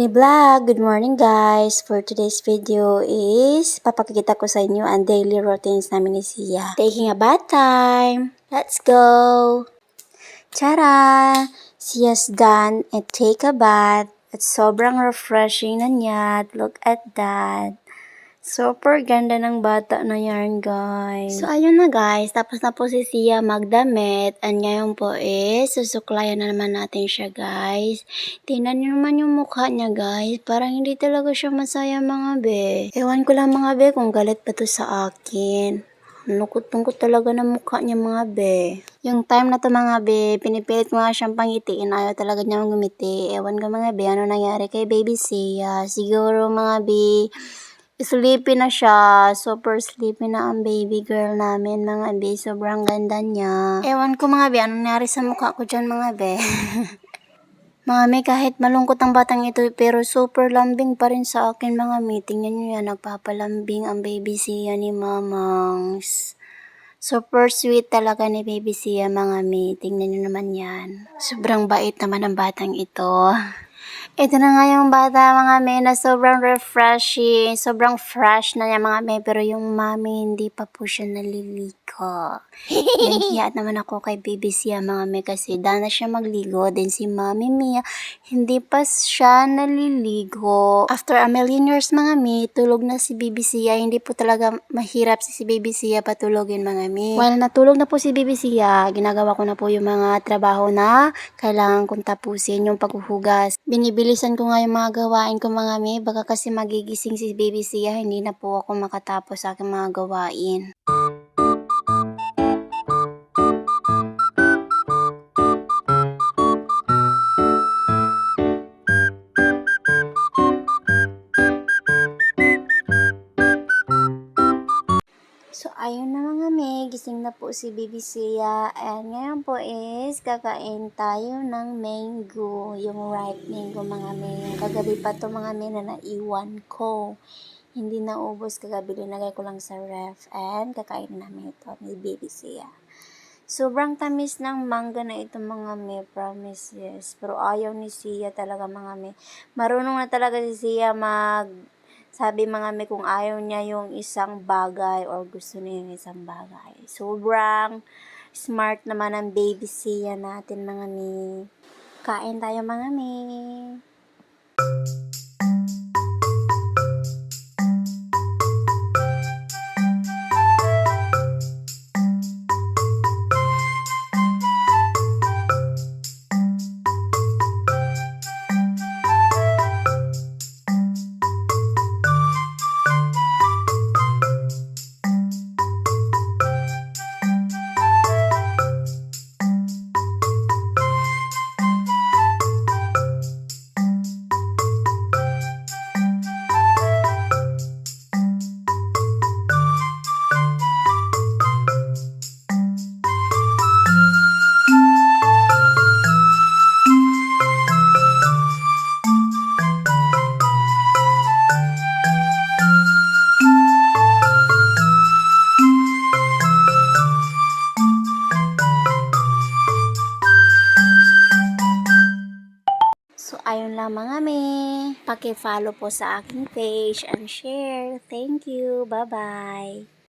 Mini Vlog! Good morning guys! For today's video is papakikita ko sa inyo ang daily routines namin ni Sia. Taking a bath time! Let's go! Tara! Sia's done and take a bath. At sobrang refreshing na niya. Look at that! Super ganda ng bata na yan, guys. So, ayun na guys. Tapos na po si Sia magdamit. And ngayon po is, susuklayan na naman natin siya, guys. Tingnan niyo naman yung mukha niya, guys. Parang hindi talaga siya masaya, mga be. Ewan ko lang, mga be, kung galit pa to sa akin. Lungkot-lungkot talaga ng mukha niya, mga be. Yung time na to, mga be, pinipilit ko nga siyang pangitiin. Ayaw talaga niya ngumiti. Ewan ko, mga be, ano nangyari kay baby Sia. Siguro, mga be, sleepy na siya. Super sleepy na ang baby girl namin, mga be. Sobrang ganda niya. Ewan ko, mga be, anong nangyari sa mukha ko dyan, mga be. Mga me, kahit malungkot ang batang ito, pero super lambing pa rin sa akin, mga me. Tingnan nyo yan, nagpapalambing ang baby Sia ni Mamangs. Super sweet talaga ni baby Sia, mga me. Tingnan nyo naman yan. Sobrang bait naman ang batang ito. Ito na nga yung bata, mga me, na sobrang refreshing, sobrang fresh na niya, mga me, pero yung mami hindi pa po siya naliligo. Yan, naman ako kay baby Sia, mga me, kasi dahil na siya magligo, din si mami Mia, hindi pa siya naliligo. After a million years, mga me, tulog na si baby Sia, hindi po talaga mahirap si baby Sia patulogin, mga me. While natulog na po si baby Sia, ginagawa ko na po yung mga trabaho na kailangan kong tapusin, yung paghuhugas. Binibilisan ko nga yung mga gawain ko, mga me, baka kasi magigising si baby Sia, hindi na po ako makatapos sa aking mga gawain. So, ayun na mga me, gising na po si baby Sia. And ngayon po is, kakain tayo ng mango. Yung ripe mango, mga me. Yung kagabi pa to, mga me, na naiwan ko. Hindi naubos kagabi, linagay ko lang sa ref. And kakain namin ito ni baby Sia. Sobrang tamis ng mangga na ito, mga me, promise, yes. Pero ayaw ni Sia talaga, mga me. Marunong na talaga si Sia sabi, mga me, kung ayaw niya yung isang bagay or gusto niya yung isang bagay. Sobrang smart naman ang baby Sia natin, mga me. Kain tayo, mga me. So, ayun lang, mga me. Paki-follow po sa aking page and share. Thank you. Bye-bye.